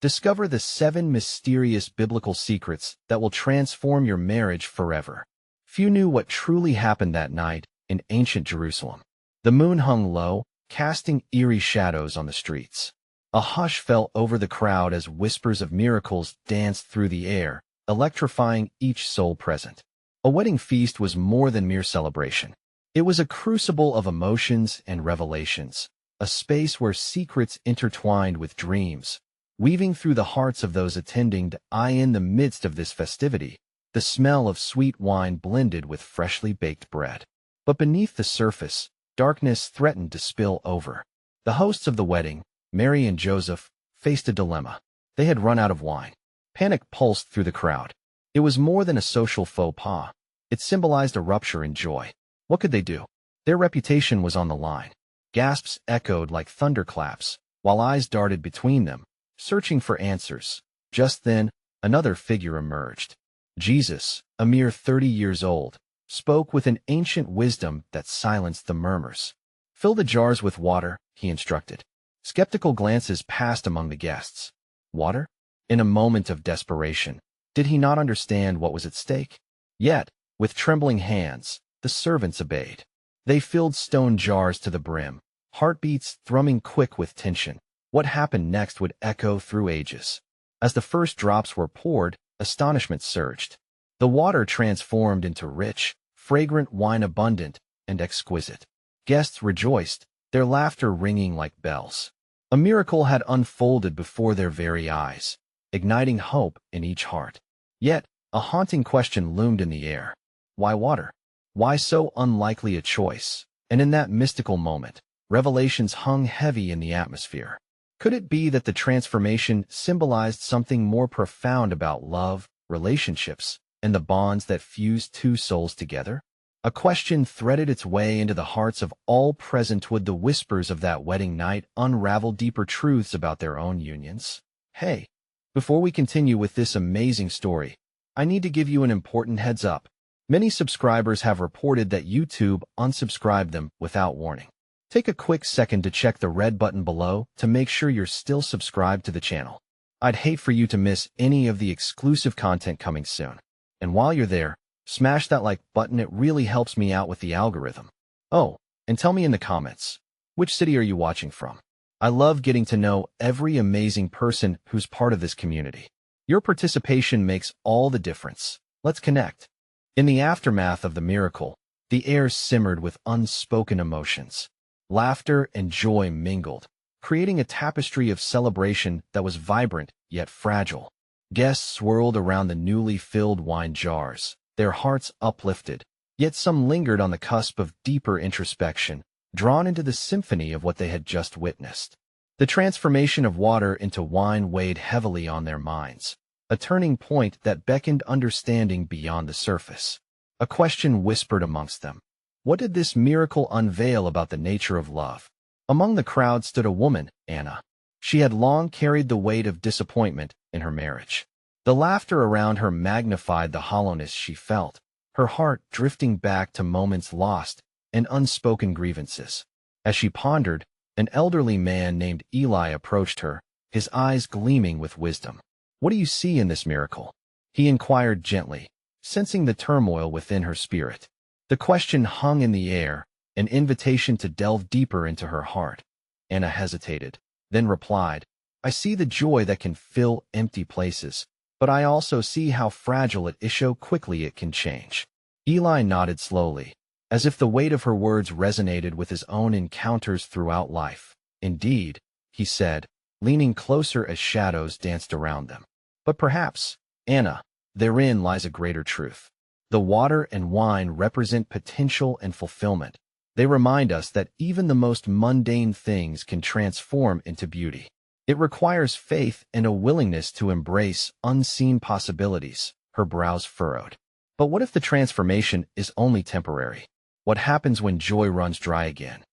Discover the 7 mysterious biblical secrets that will transform your marriage forever. Few knew what truly happened that night in ancient Jerusalem. The moon hung low, casting eerie shadows on the streets. A hush fell over the crowd as whispers of miracles danced through the air, electrifying each soul present. A wedding feast was more than mere celebration. It was a crucible of emotions and revelations, a space where secrets intertwined with dreams, weaving through the hearts of those attending. In the midst of this festivity, the smell of sweet wine blended with freshly baked bread. But beneath the surface, darkness threatened to spill over. The hosts of the wedding, Mary and Joseph, faced a dilemma. They had run out of wine. Panic pulsed through the crowd. It was more than a social faux pas. It symbolized a rupture in joy. What could they do? Their reputation was on the line. Gasps echoed like thunderclaps, while eyes darted between them, searching for answers. Just then, another figure emerged. Jesus, a mere 30 years old, spoke with an ancient wisdom that silenced the murmurs. "Fill the jars with water," he instructed. Skeptical glances passed among the guests. Water? In a moment of desperation, did he not understand what was at stake? Yet, with trembling hands, the servants obeyed. They filled stone jars to the brim, heartbeats thrumming quick with tension. What happened next would echo through ages. As the first drops were poured, astonishment surged. The water transformed into rich, fragrant wine, abundant and exquisite. Guests rejoiced, their laughter ringing like bells. A miracle had unfolded before their very eyes, igniting hope in each heart. Yet, a haunting question loomed in the air. Why water? Why so unlikely a choice? And in that mystical moment, revelations hung heavy in the atmosphere. Could it be that the transformation symbolized something more profound about love, relationships, and the bonds that fuse two souls together? A question threaded its way into the hearts of all present. Would the whispers of that wedding night unravel deeper truths about their own unions? Hey, before we continue with this amazing story, I need to give you an important heads up. Many subscribers have reported that YouTube unsubscribed them without warning. Take a quick second to check the red button below to make sure you're still subscribed to the channel. I'd hate for you to miss any of the exclusive content coming soon. And while you're there, smash that like button. It really helps me out with the algorithm. Oh, and tell me in the comments, which city are you watching from? I love getting to know every amazing person who's part of this community. Your participation makes all the difference. Let's connect. In the aftermath of the miracle, the air simmered with unspoken emotions. Laughter and joy mingled, creating a tapestry of celebration that was vibrant yet fragile. Guests swirled around the newly filled wine jars, their hearts uplifted, yet some lingered on the cusp of deeper introspection, drawn into the symphony of what they had just witnessed. The transformation of water into wine weighed heavily on their minds, a turning point that beckoned understanding beyond the surface. A question whispered amongst them. What did this miracle unveil about the nature of love? Among the crowd stood a woman, Anna. She had long carried the weight of disappointment in her marriage. The laughter around her magnified the hollowness she felt, her heart drifting back to moments lost and unspoken grievances. As she pondered, an elderly man named Eli approached her, his eyes gleaming with wisdom. "What do you see in this miracle?" he inquired gently, sensing the turmoil within her spirit. The question hung in the air, an invitation to delve deeper into her heart. Anna hesitated, then replied, "I see the joy that can fill empty places, but I also see how fragile it is, so quickly it can change." Eli nodded slowly, as if the weight of her words resonated with his own encounters throughout life. "Indeed," he said, leaning closer as shadows danced around them. "But perhaps, Anna, therein lies a greater truth. The water and wine represent potential and fulfillment. They remind us that even the most mundane things can transform into beauty. It requires faith and a willingness to embrace unseen possibilities." Her brows furrowed. "But what if the transformation is only temporary? What happens when joy runs dry again?"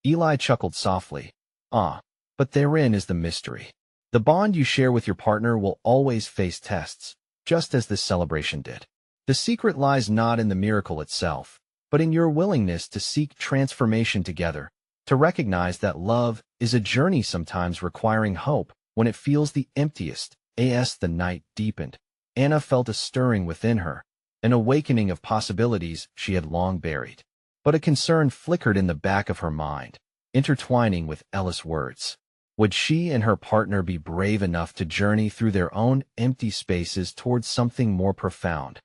Eli chuckled softly. But therein is the mystery. The bond you share with your partner will always face tests, just as this celebration did. The secret lies not in the miracle itself, but in your willingness to seek transformation together, to recognize that love is a journey, sometimes requiring hope, when it feels the emptiest, as the night deepened, Anna felt a stirring within her, an awakening of possibilities she had long buried. But a concern flickered in the back of her mind, intertwining with Ella's words. Would she and her partner be brave enough to journey through their own empty spaces towards something more profound?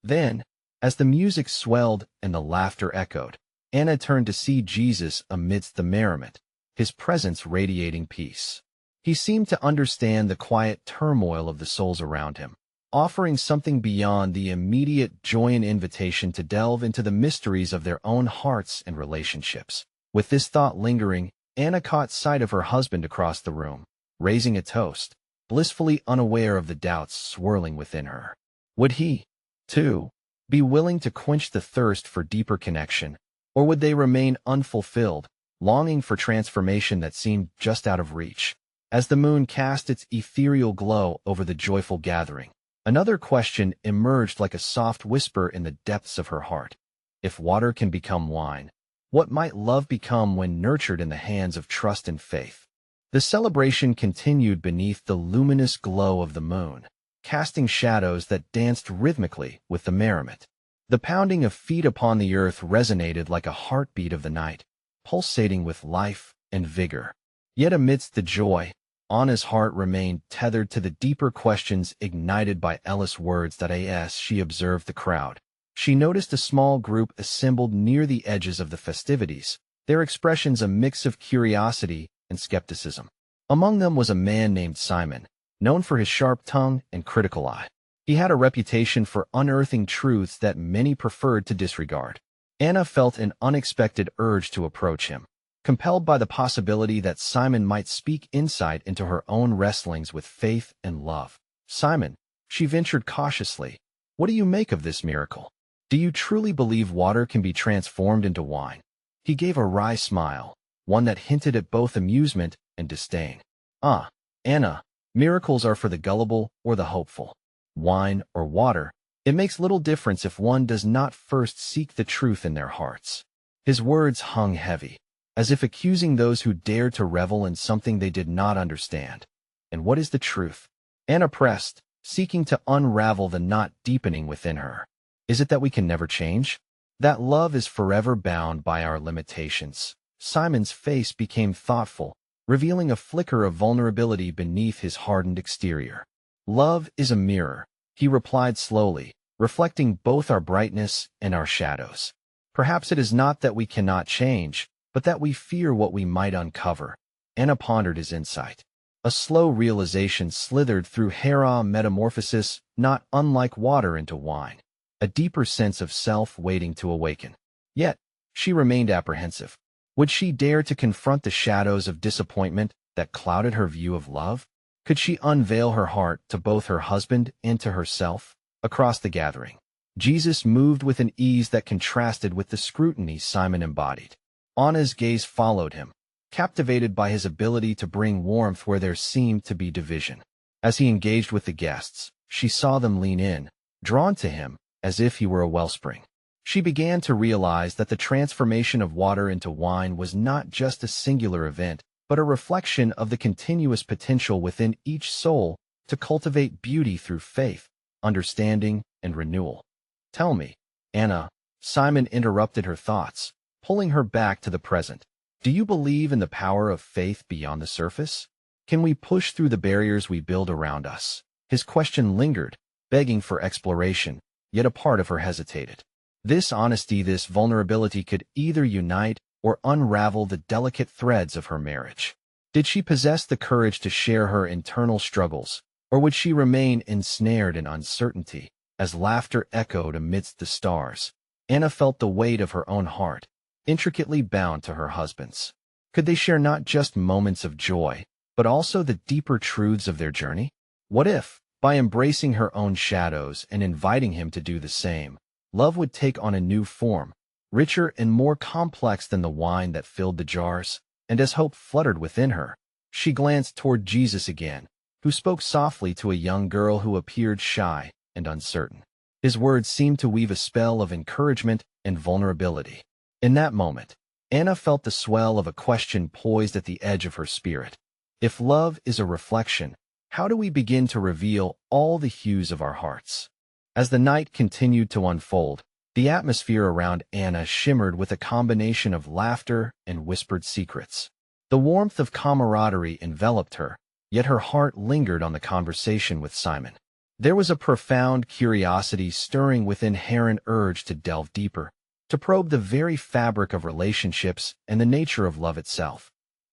Then, as the music swelled and the laughter echoed, Anna turned to see Jesus amidst the merriment, his presence radiating peace. He seemed to understand the quiet turmoil of the souls around him, offering something beyond the immediate joy and invitation to delve into the mysteries of their own hearts and relationships. With this thought lingering, Anna caught sight of her husband across the room, raising a toast, blissfully unaware of the doubts swirling within her. Would he, too, be willing to quench the thirst for deeper connection, or would they remain unfulfilled, longing for transformation that seemed just out of reach? As the moon cast its ethereal glow over the joyful gathering, another question emerged like a soft whisper in the depths of her heart. If water can become wine, what might love become when nurtured in the hands of trust and faith? The celebration continued beneath the luminous glow of the moon, casting shadows that danced rhythmically with the merriment. The pounding of feet upon the earth resonated like a heartbeat of the night, pulsating with life and vigor. Yet amidst the joy, Anna's heart remained tethered to the deeper questions ignited by Ella's words that as she observed the crowd. She noticed a small group assembled near the edges of the festivities, their expressions a mix of curiosity and skepticism. Among them was a man named Simon, known for his sharp tongue and critical eye. He had a reputation for unearthing truths that many preferred to disregard. Anna felt an unexpected urge to approach him, compelled by the possibility that Simon might speak insight into her own wrestlings with faith and love. "Simon," she ventured cautiously, "what do you make of this miracle? Do you truly believe water can be transformed into wine?" He gave a wry smile, one that hinted at both amusement and disdain. "Ah, Anna, miracles are for the gullible or the hopeful. Wine or water, it makes little difference if one does not first seek the truth in their hearts." His words hung heavy, as if accusing those who dared to revel in something they did not understand. "And what is the truth?" Anna pressed, seeking to unravel the knot deepening within her. "Is it that we can never change? That love is forever bound by our limitations?" Simon's face became thoughtful, revealing a flicker of vulnerability beneath his hardened exterior. "Love is a mirror," he replied slowly, reflecting both our brightness and our shadows. "Perhaps it is not that we cannot change, but that we fear what we might uncover." Anna pondered his insight. A slow realization slithered through her metamorphosis, not unlike water into wine, a deeper sense of self waiting to awaken. Yet, she remained apprehensive. Would she dare to confront the shadows of disappointment that clouded her view of love? Could she unveil her heart to both her husband and to herself? Across the gathering, Jesus moved with an ease that contrasted with the scrutiny Simon embodied. Anna's gaze followed him, captivated by his ability to bring warmth where there seemed to be division. As he engaged with the guests, she saw them lean in, drawn to him, as if he were a wellspring. She began to realize that the transformation of water into wine was not just a singular event, but a reflection of the continuous potential within each soul to cultivate beauty through faith, understanding, and renewal. "Tell me, Anna," Simon interrupted her thoughts, pulling her back to the present. "Do you believe in the power of faith beyond the surface? Can we push through the barriers we build around us?" His question lingered, begging for exploration, yet a part of her hesitated. This honesty, this vulnerability could either unite or unravel the delicate threads of her marriage. Did she possess the courage to share her internal struggles, or would she remain ensnared in uncertainty? As laughter echoed amidst the stars, Anna felt the weight of her own heart, intricately bound to her husband's. Could they share not just moments of joy, but also the deeper truths of their journey? What if, by embracing her own shadows and inviting him to do the same, love would take on a new form, richer and more complex than the wine that filled the jars? And as hope fluttered within her, she glanced toward Jesus again, who spoke softly to a young girl who appeared shy and uncertain. His words seemed to weave a spell of encouragement and vulnerability. In that moment, Anna felt the swell of a question poised at the edge of her spirit. If love is a reflection, how do we begin to reveal all the hues of our hearts? As the night continued to unfold, the atmosphere around Anna shimmered with a combination of laughter and whispered secrets. The warmth of camaraderie enveloped her, yet her heart lingered on the conversation with Simon. There was a profound curiosity stirring within her, an urge to delve deeper, to probe the very fabric of relationships and the nature of love itself.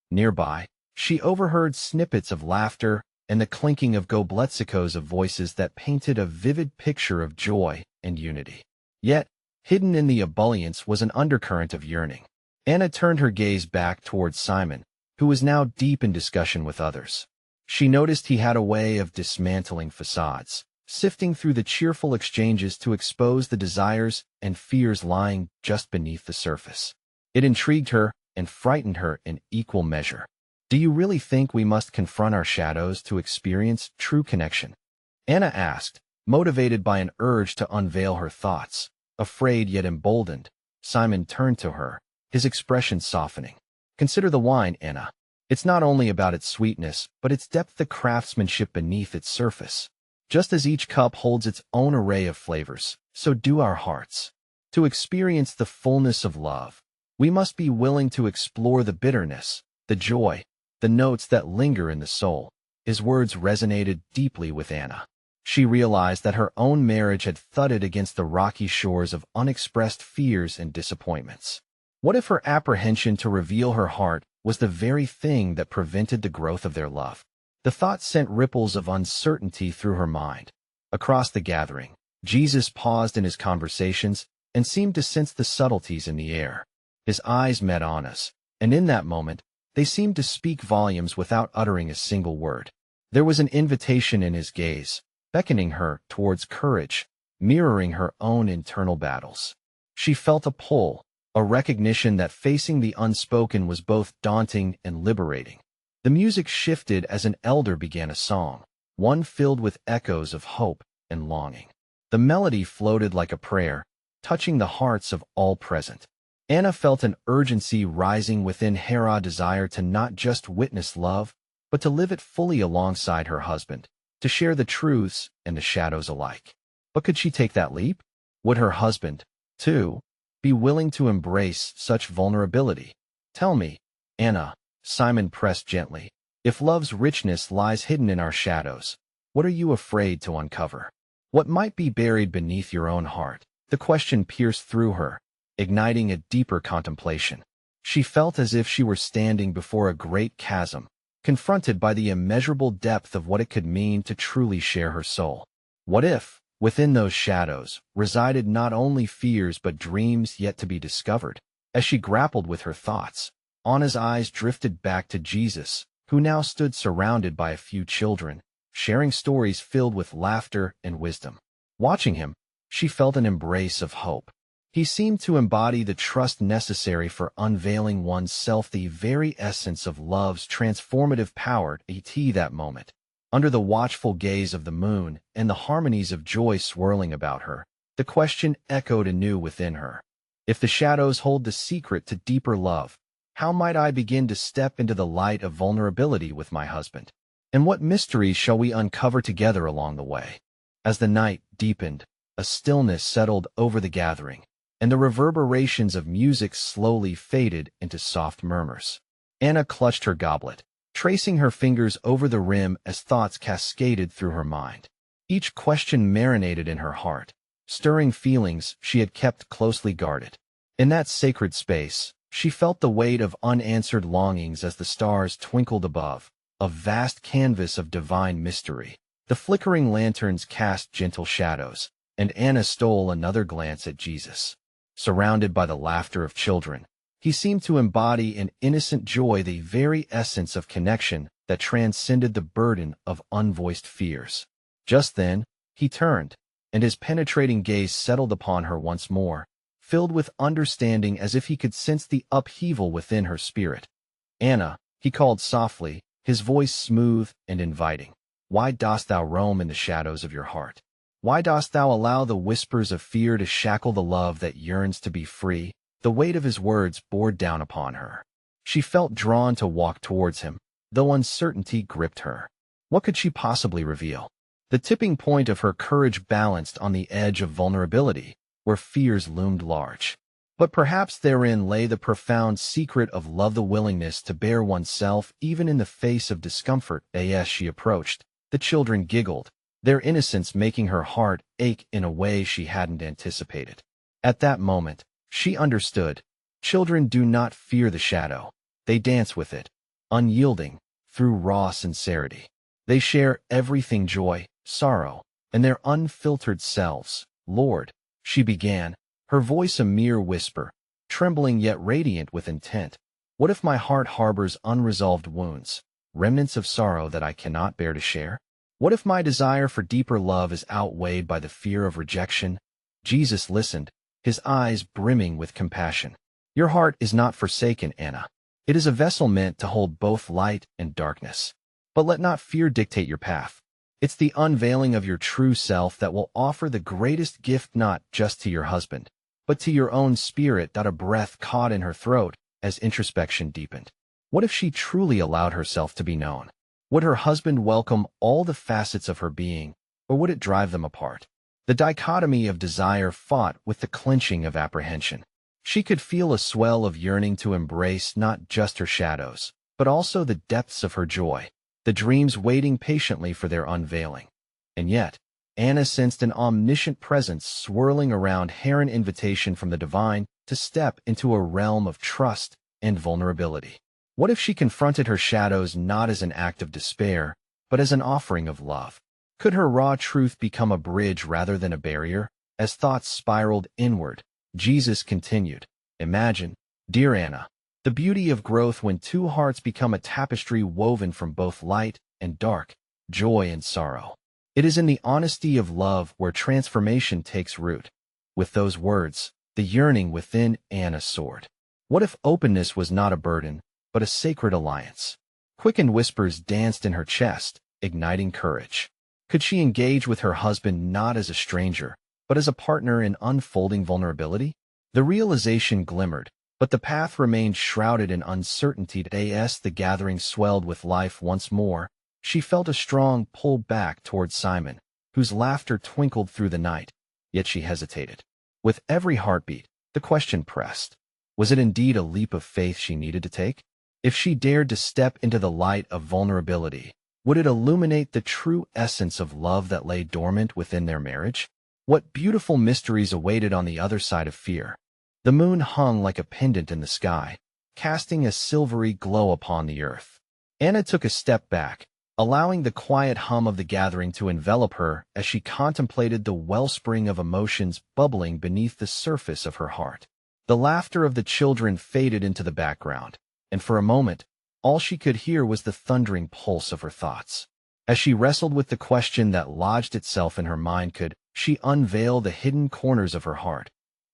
Nearby, she overheard snippets of laughter and the clinking of gobletsicos of voices that painted a vivid picture of joy and unity. Yet, hidden in the ebullience was an undercurrent of yearning. Anna turned her gaze back towards Simon, who was now deep in discussion with others. She noticed he had a way of dismantling facades, sifting through the cheerful exchanges to expose the desires and fears lying just beneath the surface. It intrigued her and frightened her in equal measure. Do you really think we must confront our shadows to experience true connection? Anna asked, motivated by an urge to unveil her thoughts. Afraid yet emboldened, Simon turned to her, his expression softening. Consider the wine, Anna. It's not only about its sweetness, but its depth, the craftsmanship beneath its surface. Just as each cup holds its own array of flavors, so do our hearts. To experience the fullness of love, we must be willing to explore the bitterness, the joy, the notes that linger in the soul. His words resonated deeply with Anna. She realized that her own marriage had thudded against the rocky shores of unexpressed fears and disappointments. What if her apprehension to reveal her heart was the very thing that prevented the growth of their love? The thought sent ripples of uncertainty through her mind. Across the gathering, Jesus paused in his conversations and seemed to sense the subtleties in the air. His eyes met Anna's, and in that moment, they seemed to speak volumes without uttering a single word. There was an invitation in his gaze, beckoning her towards courage, mirroring her own internal battles. She felt a pull, a recognition that facing the unspoken was both daunting and liberating. The music shifted as an elder began a song, one filled with echoes of hope and longing. The melody floated like a prayer, touching the hearts of all present. Anna felt an urgency rising within her, a desire to not just witness love, but to live it fully alongside her husband, to share the truths and the shadows alike. But could she take that leap? Would her husband, too, be willing to embrace such vulnerability? Tell me, Anna, Simon pressed gently, if love's richness lies hidden in our shadows, what are you afraid to uncover? What might be buried beneath your own heart? The question pierced through her, igniting a deeper contemplation. She felt as if she were standing before a great chasm, confronted by the immeasurable depth of what it could mean to truly share her soul. What if, within those shadows, resided not only fears but dreams yet to be discovered? As she grappled with her thoughts, Anna's eyes drifted back to Jesus, who now stood surrounded by a few children, sharing stories filled with laughter and wisdom. Watching him, she felt an embrace of hope. He seemed to embody the trust necessary for unveiling one's self, the very essence of love's transformative power. At that moment, under the watchful gaze of the moon and the harmonies of joy swirling about her, the question echoed anew within her. If the shadows hold the secret to deeper love, how might I begin to step into the light of vulnerability with my husband? And what mysteries shall we uncover together along the way? As the night deepened, a stillness settled over the gathering, and the reverberations of music slowly faded into soft murmurs. Anna clutched her goblet, tracing her fingers over the rim as thoughts cascaded through her mind. Each question marinated in her heart, stirring feelings she had kept closely guarded. In that sacred space, she felt the weight of unanswered longings as the stars twinkled above, a vast canvas of divine mystery. The flickering lanterns cast gentle shadows, and Anna stole another glance at Jesus. Surrounded by the laughter of children, he seemed to embody an innocent joy, the very essence of connection that transcended the burden of unvoiced fears. Just then, he turned, and his penetrating gaze settled upon her once more, filled with understanding as if he could sense the upheaval within her spirit. Anna, he called softly, his voice smooth and inviting. Why dost thou roam in the shadows of your heart? Why dost thou allow the whispers of fear to shackle the love that yearns to be free? The weight of his words bore down upon her. She felt drawn to walk towards him, though uncertainty gripped her. What could she possibly reveal? The tipping point of her courage balanced on the edge of vulnerability, where fears loomed large. But perhaps therein lay the profound secret of love, the willingness to bare oneself even in the face of discomfort. As she approached, the children giggled, their innocence making her heart ache in a way she hadn't anticipated. At that moment, she understood. Children do not fear the shadow. They dance with it, unyielding, through raw sincerity. They share everything: joy, sorrow, and their unfiltered selves. Lord, she began, her voice a mere whisper, trembling yet radiant with intent. What if my heart harbors unresolved wounds, remnants of sorrow that I cannot bear to share? What if my desire for deeper love is outweighed by the fear of rejection? Jesus listened, his eyes brimming with compassion. Your heart is not forsaken, Anna. It is a vessel meant to hold both light and darkness. But let not fear dictate your path. It's the unveiling of your true self that will offer the greatest gift, not just to your husband, but to your own spirit. A breath caught in her throat as introspection deepened. What if she truly allowed herself to be known? Would her husband welcome all the facets of her being, or would it drive them apart? The dichotomy of desire fought with the clenching of apprehension. She could feel a swell of yearning to embrace not just her shadows, but also the depths of her joy, the dreams waiting patiently for their unveiling. And yet, Anna sensed an omniscient presence swirling around her, an invitation from the divine to step into a realm of trust and vulnerability. What if she confronted her shadows not as an act of despair, but as an offering of love? Could her raw truth become a bridge rather than a barrier? As thoughts spiraled inward, Jesus continued, imagine, dear Anna, the beauty of growth when two hearts become a tapestry woven from both light and dark, joy and sorrow. It is in the honesty of love where transformation takes root. With those words, the yearning within Anna soared. What if openness was not a burden, but a sacred alliance? Quickened whispers danced in her chest, igniting courage. Could she engage with her husband not as a stranger, but as a partner in unfolding vulnerability? The realization glimmered, but the path remained shrouded in uncertainty. As the gathering swelled with life once more, she felt a strong pull back towards Simon, whose laughter twinkled through the night, yet she hesitated. With every heartbeat, the question pressed. Was it indeed a leap of faith she needed to take? If she dared to step into the light of vulnerability, would it illuminate the true essence of love that lay dormant within their marriage? What beautiful mysteries awaited on the other side of fear? The moon hung like a pendant in the sky, casting a silvery glow upon the earth. Anna took a step back, allowing the quiet hum of the gathering to envelop her as she contemplated the wellspring of emotions bubbling beneath the surface of her heart. The laughter of the children faded into the background, and for a moment, all she could hear was the thundering pulse of her thoughts. As she wrestled with the question that lodged itself in her mind, could she unveil the hidden corners of her heart?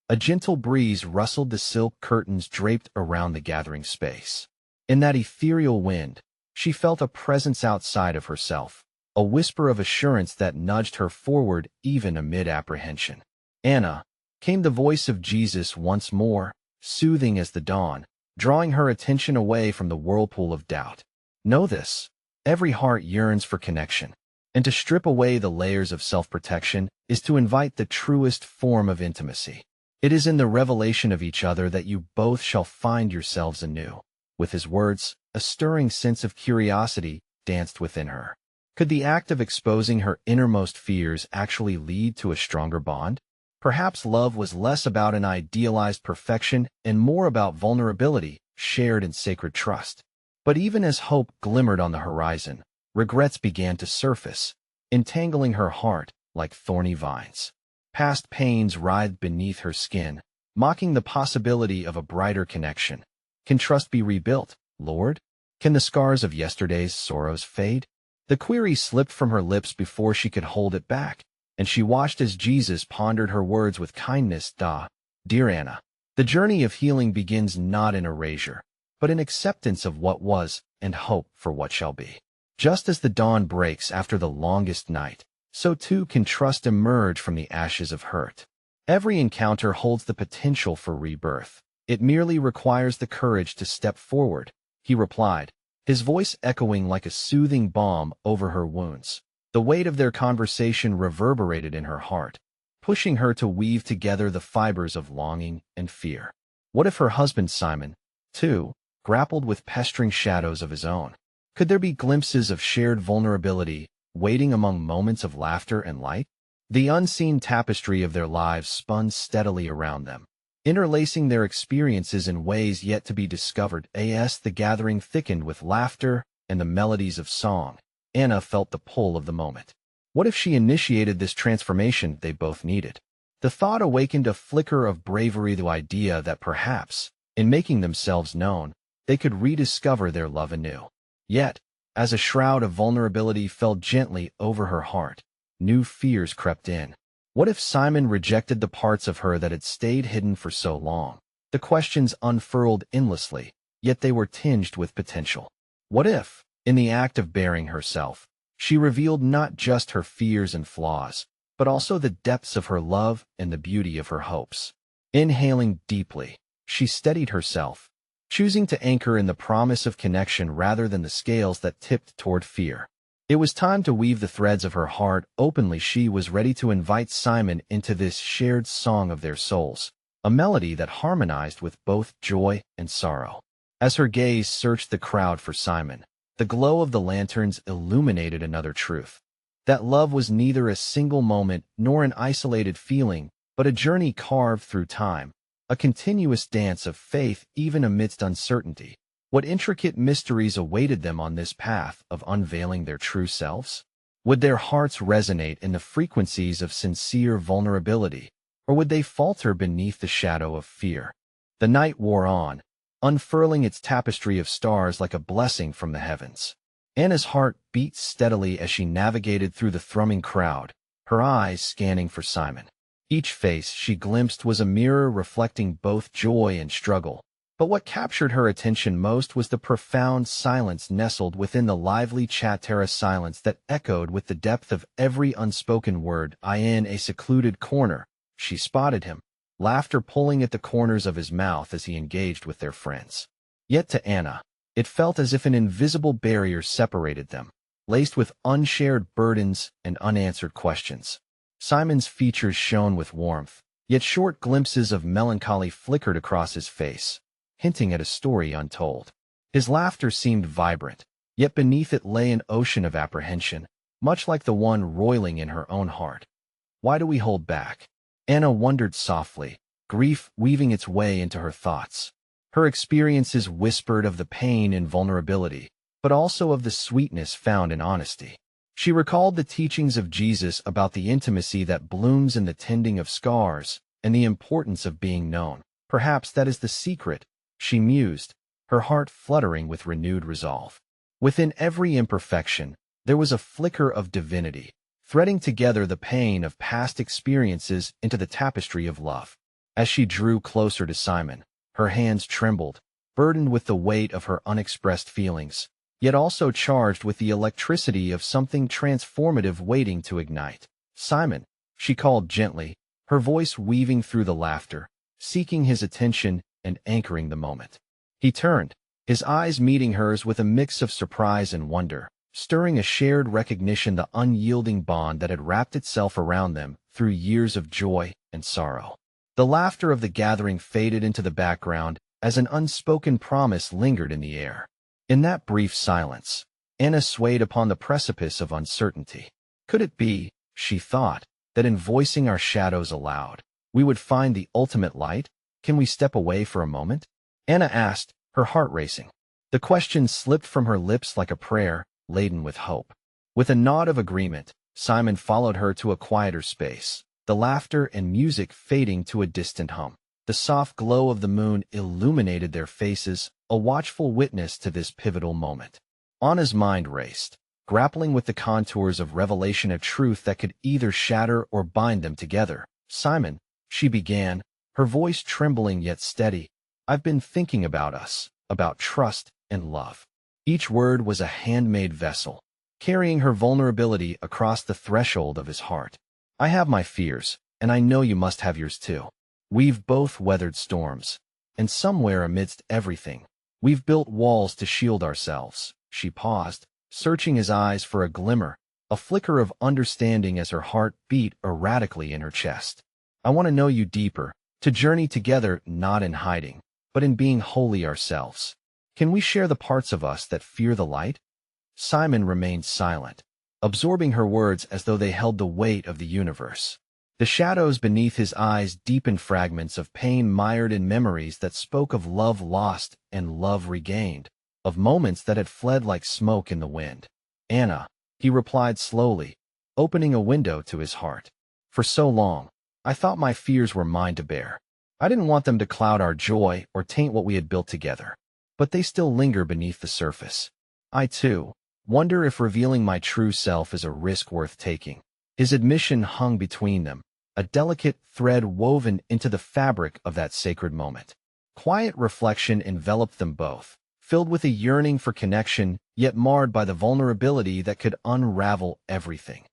A gentle breeze rustled the silk curtains draped around the gathering space. In that ethereal wind, she felt a presence outside of herself, a whisper of assurance that nudged her forward even amid apprehension. Anna, came the voice of Jesus once more, soothing as the dawn, drawing her attention away from the whirlpool of doubt. Know this: every heart yearns for connection, and to strip away the layers of self-protection is to invite the truest form of intimacy. It is in the revelation of each other that you both shall find yourselves anew. With his words, a stirring sense of curiosity danced within her. Could the act of exposing her innermost fears actually lead to a stronger bond? Perhaps love was less about an idealized perfection and more about vulnerability, shared in sacred trust. But even as hope glimmered on the horizon, regrets began to surface, entangling her heart like thorny vines. Past pains writhed beneath her skin, mocking the possibility of a brighter connection. Can trust be rebuilt, Lord? Can the scars of yesterday's sorrows fade? The query slipped from her lips before she could hold it back, and she watched as Jesus pondered her words with kindness. Dear Anna, the journey of healing begins not in erasure, but in acceptance of what was and hope for what shall be. Just as the dawn breaks after the longest night, so too can trust emerge from the ashes of hurt. Every encounter holds the potential for rebirth. It merely requires the courage to step forward, he replied, his voice echoing like a soothing balm over her wounds. The weight of their conversation reverberated in her heart, pushing her to weave together the fibers of longing and fear. What if her husband Simon, too, grappled with pestering shadows of his own? Could there be glimpses of shared vulnerability, waiting among moments of laughter and light? The unseen tapestry of their lives spun steadily around them, interlacing their experiences in ways yet to be discovered. As the gathering thickened with laughter and the melodies of song, Anna felt the pull of the moment. What if she initiated this transformation they both needed? The thought awakened a flicker of bravery, the idea that perhaps, in making themselves known, they could rediscover their love anew. Yet, as a shroud of vulnerability fell gently over her heart, new fears crept in. What if Simon rejected the parts of her that had stayed hidden for so long? The questions unfurled endlessly, yet they were tinged with potential. What if, in the act of baring herself, she revealed not just her fears and flaws, but also the depths of her love and the beauty of her hopes? Inhaling deeply, she steadied herself, choosing to anchor in the promise of connection rather than the scales that tipped toward fear. It was time to weave the threads of her heart openly. She was ready to invite Simon into this shared song of their souls, a melody that harmonized with both joy and sorrow. As her gaze searched the crowd for Simon, the glow of the lanterns illuminated another truth: that love was neither a single moment nor an isolated feeling, but a journey carved through time, a continuous dance of faith even amidst uncertainty. What intricate mysteries awaited them on this path of unveiling their true selves? Would their hearts resonate in the frequencies of sincere vulnerability, or would they falter beneath the shadow of fear? The night wore on, unfurling its tapestry of stars like a blessing from the heavens. Anna's heart beat steadily as she navigated through the thrumming crowd, her eyes scanning for Simon. Each face she glimpsed was a mirror reflecting both joy and struggle. But what captured her attention most was the profound silence nestled within the lively chattera silence that echoed with the depth of every unspoken word. In a secluded corner, she spotted him, laughter pulling at the corners of his mouth as he engaged with their friends. Yet to Anna, it felt as if an invisible barrier separated them, laced with unshared burdens and unanswered questions. Simon's features shone with warmth, yet short glimpses of melancholy flickered across his face, hinting at a story untold. His laughter seemed vibrant, yet beneath it lay an ocean of apprehension, much like the one roiling in her own heart. Why do we hold back? Anna wondered softly, grief weaving its way into her thoughts. Her experiences whispered of the pain and vulnerability, but also of the sweetness found in honesty. She recalled the teachings of Jesus about the intimacy that blooms in the tending of scars and the importance of being known. Perhaps that is the secret, she mused, her heart fluttering with renewed resolve. Within every imperfection, there was a flicker of divinity, threading together the pain of past experiences into the tapestry of love. As she drew closer to Simon, her hands trembled, burdened with the weight of her unexpressed feelings, yet also charged with the electricity of something transformative waiting to ignite. Simon, she called gently, her voice weaving through the laughter, seeking his attention and anchoring the moment. He turned, his eyes meeting hers with a mix of surprise and wonder, stirring a shared recognition, the unyielding bond that had wrapped itself around them through years of joy and sorrow. The laughter of the gathering faded into the background as an unspoken promise lingered in the air. In that brief silence, Anna swayed upon the precipice of uncertainty. Could it be, she thought, that in voicing our shadows aloud, we would find the ultimate light? Can we step away for a moment? Anna asked, her heart racing. The question slipped from her lips like a prayer, laden with hope. With a nod of agreement, Simon followed her to a quieter space, the laughter and music fading to a distant hum. The soft glow of the moon illuminated their faces, a watchful witness to this pivotal moment. Anna's mind raced, grappling with the contours of revelation, of truth that could either shatter or bind them together. Simon, she began, her voice trembling yet steady, I've been thinking about us, about trust and love. Each word was a handmade vessel, carrying her vulnerability across the threshold of his heart. I have my fears, and I know you must have yours too. We've both weathered storms, and somewhere amidst everything, We've built walls to shield ourselves. She paused, searching his eyes for a glimmer, a flicker of understanding as her heart beat erratically in her chest. I want to know you deeper, to journey together not in hiding, but in being wholly ourselves. Can we share the parts of us that fear the light? Simon remained silent, absorbing her words as though they held the weight of the universe. The shadows beneath his eyes deepened, fragments of pain mired in memories that spoke of love lost and love regained, of moments that had fled like smoke in the wind. Anna, he replied slowly, opening a window to his heart. For so long, I thought my fears were mine to bear. I didn't want them to cloud our joy or taint what we had built together. But they still linger beneath the surface. I, too, wonder if revealing my true self is a risk worth taking. His admission hung between them, a delicate thread woven into the fabric of that sacred moment. Quiet reflection enveloped them both, filled with a yearning for connection, yet marred by the vulnerability that could unravel everything.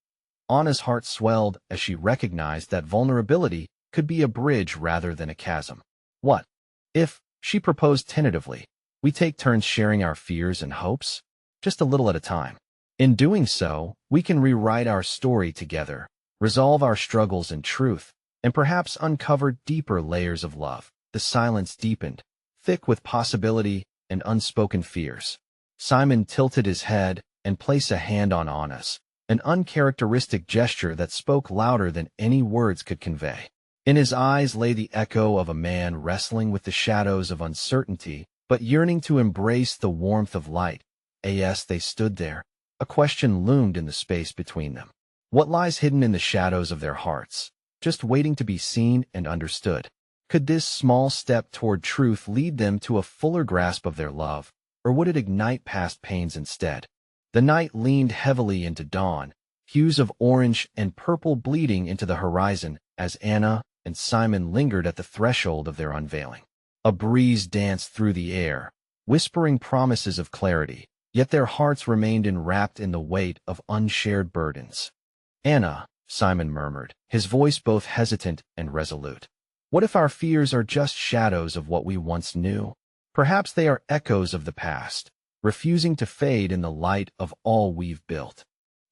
Anna's heart swelled as she recognized that vulnerability could be a bridge rather than a chasm. What if, she proposed tentatively, we take turns sharing our fears and hopes? Just a little at a time. In doing so, we can rewrite our story together, resolve our struggles in truth, and perhaps uncover deeper layers of love. The silence deepened, thick with possibility and unspoken fears. Simon tilted his head and placed a hand on Anna's, an uncharacteristic gesture that spoke louder than any words could convey. In his eyes lay the echo of a man wrestling with the shadows of uncertainty, but yearning to embrace the warmth of light. As they stood there, a question loomed in the space between them. What lies hidden in the shadows of their hearts, just waiting to be seen and understood? Could this small step toward truth lead them to a fuller grasp of their love, or would it ignite past pains instead? The night leaned heavily into dawn, hues of orange and purple bleeding into the horizon as Anna and Simon lingered at the threshold of their unveiling. A breeze danced through the air, whispering promises of clarity, yet their hearts remained enwrapped in the weight of unshared burdens. Anna, Simon murmured, his voice both hesitant and resolute. What if our fears are just shadows of what we once knew? Perhaps they are echoes of the past, refusing to fade in the light of all we've built.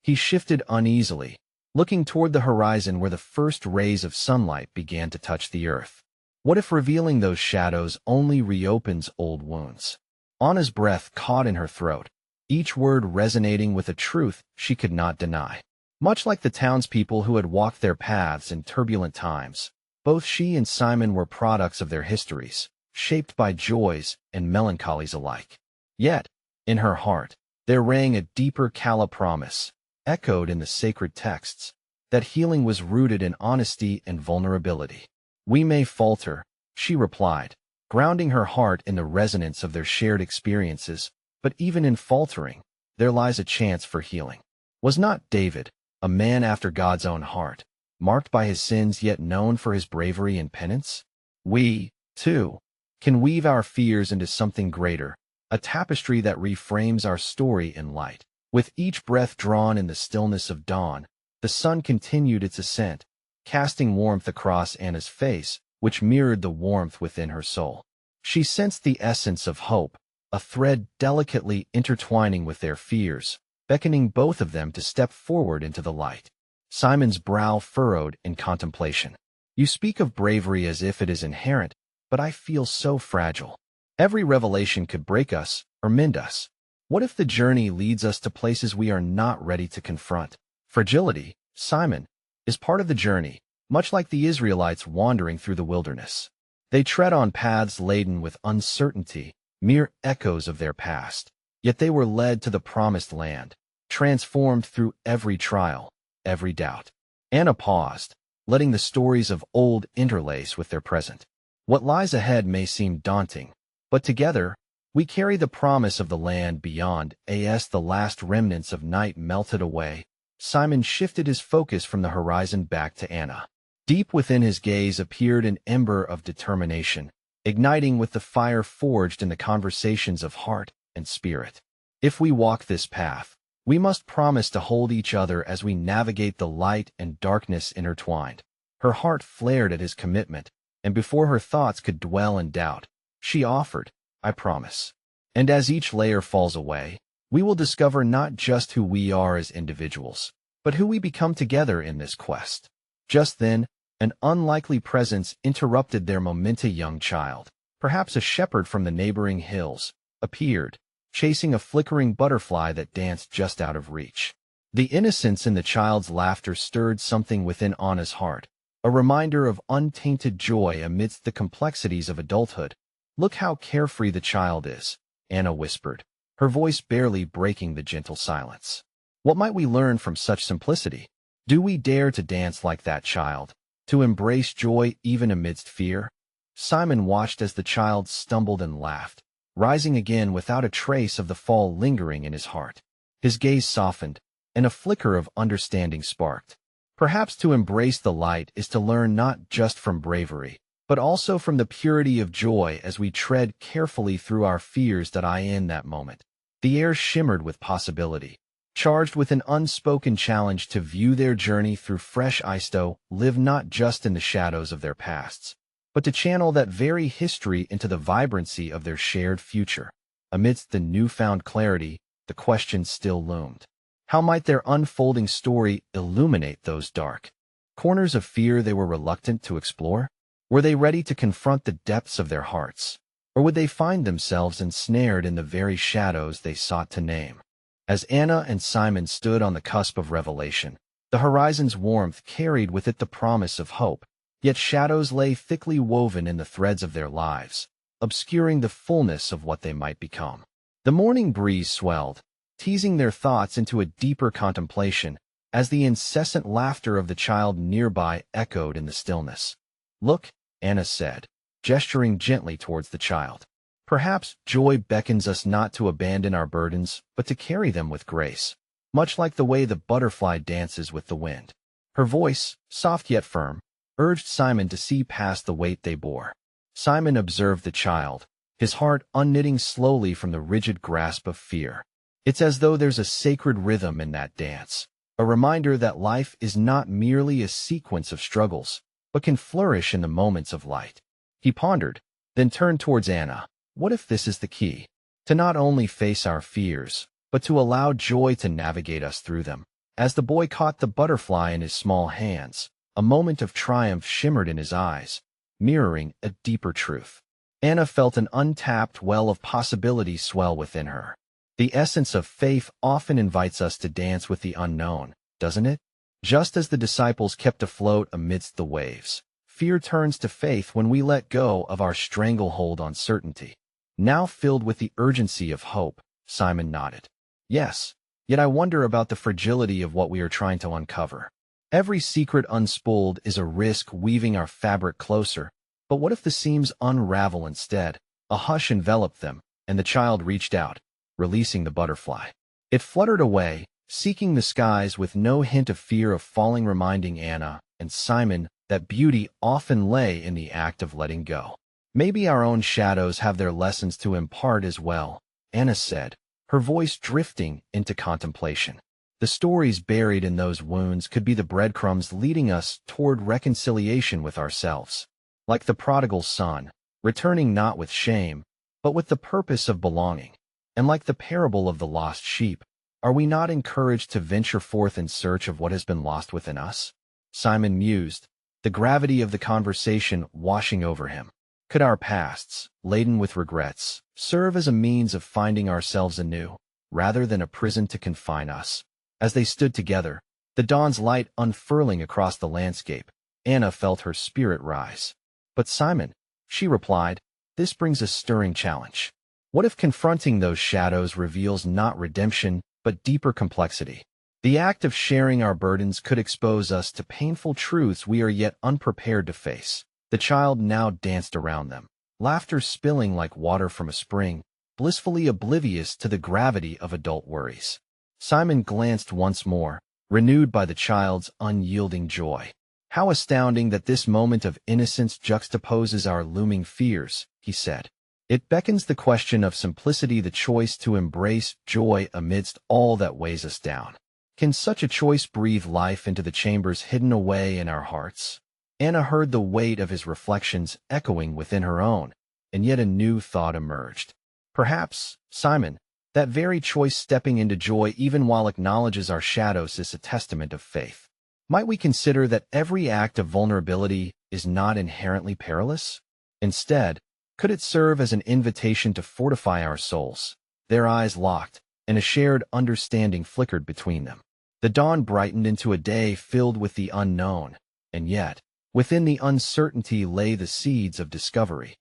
He shifted uneasily, looking toward the horizon where the first rays of sunlight began to touch the earth. What if revealing those shadows only reopens old wounds? Anna's breath caught in her throat, each word resonating with a truth she could not deny. Much like the townspeople who had walked their paths in turbulent times, both she and Simon were products of their histories, shaped by joys and melancholies alike. Yet, in her heart, there rang a deeper calla promise, echoed in the sacred texts, that healing was rooted in honesty and vulnerability. We may falter, she replied, grounding her heart in the resonance of their shared experiences, but even in faltering, there lies a chance for healing. Was not David, a man after God's own heart, marked by his sins yet known for his bravery and penance? We, too, can weave our fears into something greater, a tapestry that reframes our story in light. With each breath drawn in the stillness of dawn, the sun continued its ascent, casting warmth across Anna's face, which mirrored the warmth within her soul. She sensed the essence of hope, a thread delicately intertwining with their fears, beckoning both of them to step forward into the light. Simon's brow furrowed in contemplation. You speak of bravery as if it is inherent, but I feel so fragile. Every revelation could break us or mend us. What if the journey leads us to places we are not ready to confront? Fragility, Simon, is part of the journey, much like the Israelites wandering through the wilderness. They tread on paths laden with uncertainty, mere echoes of their past. Yet they were led to the promised land, transformed through every trial, every doubt. Anna paused, letting the stories of old interlace with their present. What lies ahead may seem daunting, but together, we carry the promise of the land beyond. As the last remnants of night melted away, Simon shifted his focus from the horizon back to Anna. Deep within his gaze appeared an ember of determination, igniting with the fire forged in the conversations of heart and spirit. If we walk this path, we must promise to hold each other as we navigate the light and darkness intertwined. Her heart flared at his commitment, and before her thoughts could dwell in doubt, she offered, I promise. And as each layer falls away, we will discover not just who we are as individuals, but who we become together in this quest. Just then, an unlikely presence interrupted their momentous young child. Perhaps a shepherd from the neighboring hills appeared, chasing a flickering butterfly that danced just out of reach. The innocence in the child's laughter stirred something within Anna's heart, a reminder of untainted joy amidst the complexities of adulthood. "Look how carefree the child is," Anna whispered, her voice barely breaking the gentle silence. "What might we learn from such simplicity? Do we dare to dance like that child, to embrace joy even amidst fear?" Simon watched as the child stumbled and laughed, rising again without a trace of the fall lingering in his heart. His gaze softened, and a flicker of understanding sparked. Perhaps to embrace the light is to learn not just from bravery, but also from the purity of joy as we tread carefully through our fears. In that moment, the air shimmered with possibility, charged with an unspoken challenge to view their journey through fresh eyes, to live not just in the shadows of their pasts, but to channel that very history into the vibrancy of their shared future. Amidst the newfound clarity, the question still loomed. How might their unfolding story illuminate those dark corners of fear they were reluctant to explore? Were they ready to confront the depths of their hearts, or would they find themselves ensnared in the very shadows they sought to name? As Anna and Simon stood on the cusp of revelation, the horizon's warmth carried with it the promise of hope, yet shadows lay thickly woven in the threads of their lives, obscuring the fullness of what they might become. The morning breeze swelled, teasing their thoughts into a deeper contemplation, as the incessant laughter of the child nearby echoed in the stillness. "Look," Anna said, gesturing gently towards the child. "Perhaps joy beckons us not to abandon our burdens, but to carry them with grace, much like the way the butterfly dances with the wind." Her voice, soft yet firm, urged Simon to see past the weight they bore. Simon observed the child, his heart unknitting slowly from the rigid grasp of fear. It's as though there's a sacred rhythm in that dance, a reminder that life is not merely a sequence of struggles, but can flourish in the moments of light. He pondered, then turned towards Anna. What if this is the key? To not only face our fears, but to allow joy to navigate us through them. As the boy caught the butterfly in his small hands, a moment of triumph shimmered in his eyes, mirroring a deeper truth. Anna felt an untapped well of possibility swell within her. The essence of faith often invites us to dance with the unknown, doesn't it? Just as the disciples kept afloat amidst the waves, fear turns to faith when we let go of our stranglehold on certainty. Now filled with the urgency of hope, Simon nodded. "Yes, yet I wonder about the fragility of what we are trying to uncover. Every secret unspooled is a risk weaving our fabric closer, but what if the seams unravel instead?" A hush enveloped them, and the child reached out, releasing the butterfly. It fluttered away, seeking the skies with no hint of fear of falling, reminding Anna and Simon that beauty often lay in the act of letting go. "Maybe our own shadows have their lessons to impart as well," Anna said, her voice drifting into contemplation. "The stories buried in those wounds could be the breadcrumbs leading us toward reconciliation with ourselves. Like the prodigal son, returning not with shame, but with the purpose of belonging. And like the parable of the lost sheep, are we not encouraged to venture forth in search of what has been lost within us?" Simon mused, the gravity of the conversation washing over him. Could our pasts, laden with regrets, serve as a means of finding ourselves anew, rather than a prison to confine us? As they stood together, the dawn's light unfurling across the landscape, Anna felt her spirit rise. "But Simon," she replied, "this brings a stirring challenge. What if confronting those shadows reveals not redemption, but deeper complexity? The act of sharing our burdens could expose us to painful truths we are yet unprepared to face." The child now danced around them, laughter spilling like water from a spring, blissfully oblivious to the gravity of adult worries. Simon glanced once more, renewed by the child's unyielding joy. "How astounding that this moment of innocence juxtaposes our looming fears," he said. "It beckons the question of simplicity, the choice to embrace joy amidst all that weighs us down. Can such a choice breathe life into the chambers hidden away in our hearts?" Anna heard the weight of his reflections echoing within her own, and yet a new thought emerged. Perhaps, Simon, that very choice stepping into joy even while acknowledges our shadows is a testament of faith. Might we consider that every act of vulnerability is not inherently perilous? Instead, could it serve as an invitation to fortify our souls? Their eyes locked, and a shared understanding flickered between them. The dawn brightened into a day filled with the unknown, and yet, within the uncertainty lay the seeds of discovery.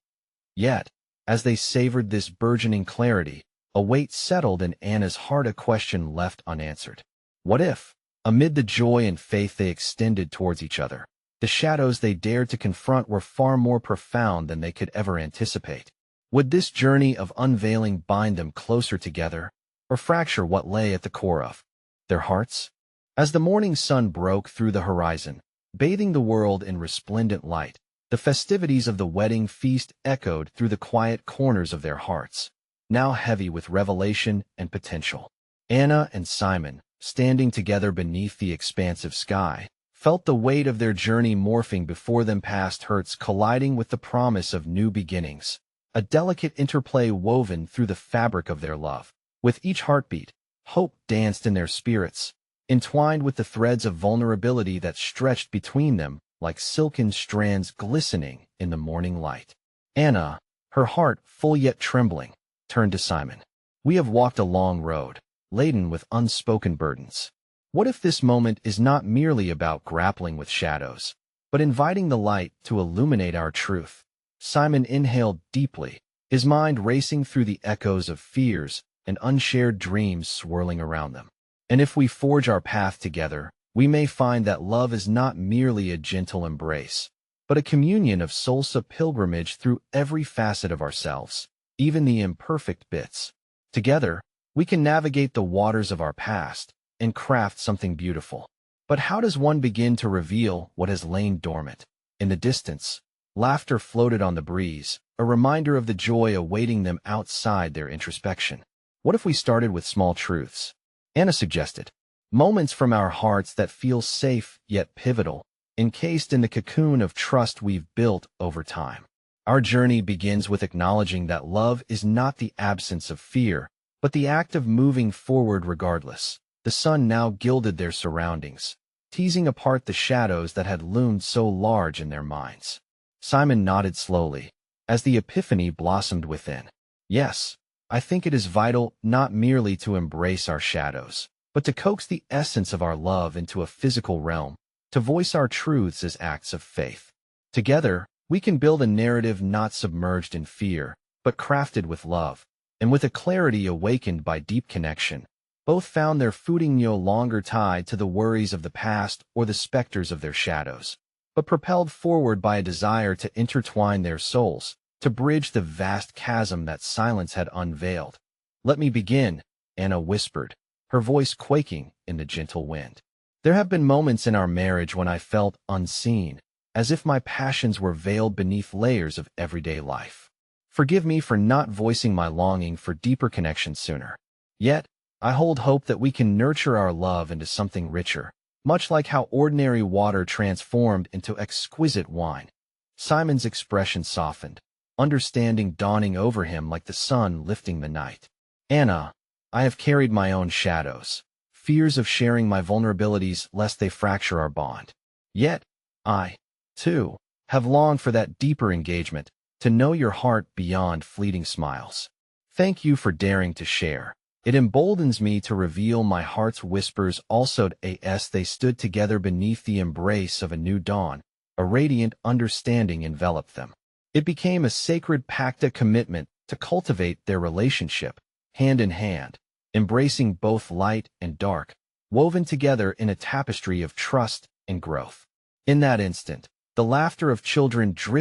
Yet, as they savored this burgeoning clarity, a weight settled in Anna's heart, a question left unanswered. What if, amid the joy and faith they extended towards each other, the shadows they dared to confront were far more profound than they could ever anticipate? Would this journey of unveiling bind them closer together, or fracture what lay at the core of their hearts? As the morning sun broke through the horizon, bathing the world in resplendent light, the festivities of the wedding feast echoed through the quiet corners of their hearts, now heavy with revelation and potential. Anna and Simon, standing together beneath the expansive sky, felt the weight of their journey morphing before them, past hurts colliding with the promise of new beginnings, a delicate interplay woven through the fabric of their love. With each heartbeat, hope danced in their spirits, entwined with the threads of vulnerability that stretched between them like silken strands glistening in the morning light. Anna, her heart full yet trembling, turned to Simon. We have walked a long road, laden with unspoken burdens. What if this moment is not merely about grappling with shadows, but inviting the light to illuminate our truth? Simon inhaled deeply, his mind racing through the echoes of fears and unshared dreams swirling around them. And if we forge our path together, we may find that love is not merely a gentle embrace, but a communion of soul's pilgrimage through every facet of ourselves, even the imperfect bits. Together, we can navigate the waters of our past and craft something beautiful. But how does one begin to reveal what has lain dormant? In the distance, laughter floated on the breeze, a reminder of the joy awaiting them outside their introspection. What if we started with small truths? Anna suggested. Moments from our hearts that feel safe yet pivotal, encased in the cocoon of trust we've built over time. Our journey begins with acknowledging that love is not the absence of fear, but the act of moving forward regardless. The sun now gilded their surroundings, teasing apart the shadows that had loomed so large in their minds. Simon nodded slowly, as the epiphany blossomed within. Yes, I think it is vital not merely to embrace our shadows, but to coax the essence of our love into a physical realm, to voice our truths as acts of faith. Together, we can build a narrative not submerged in fear, but crafted with love, and with a clarity awakened by deep connection. Both found their footing no longer tied to the worries of the past or the specters of their shadows, but propelled forward by a desire to intertwine their souls, to bridge the vast chasm that silence had unveiled. Let me begin, Anna whispered, her voice quaking in the gentle wind. There have been moments in our marriage when I felt unseen, as if my passions were veiled beneath layers of everyday life. Forgive me for not voicing my longing for deeper connection sooner. Yet, I hold hope that we can nurture our love into something richer, much like how ordinary water transformed into exquisite wine. Simon's expression softened, understanding dawning over him like the sun lifting the night. Anna, I have carried my own shadows, fears of sharing my vulnerabilities lest they fracture our bond. Yet, I, too, have longed for that deeper engagement, to know your heart beyond fleeting smiles. Thank you for daring to share. It emboldens me to reveal my heart's whispers also as they stood together beneath the embrace of a new dawn. A radiant understanding enveloped them. It became a sacred pact, a commitment to cultivate their relationship, hand in hand, embracing both light and dark, woven together in a tapestry of trust and growth. In that instant, the laughter of children drifted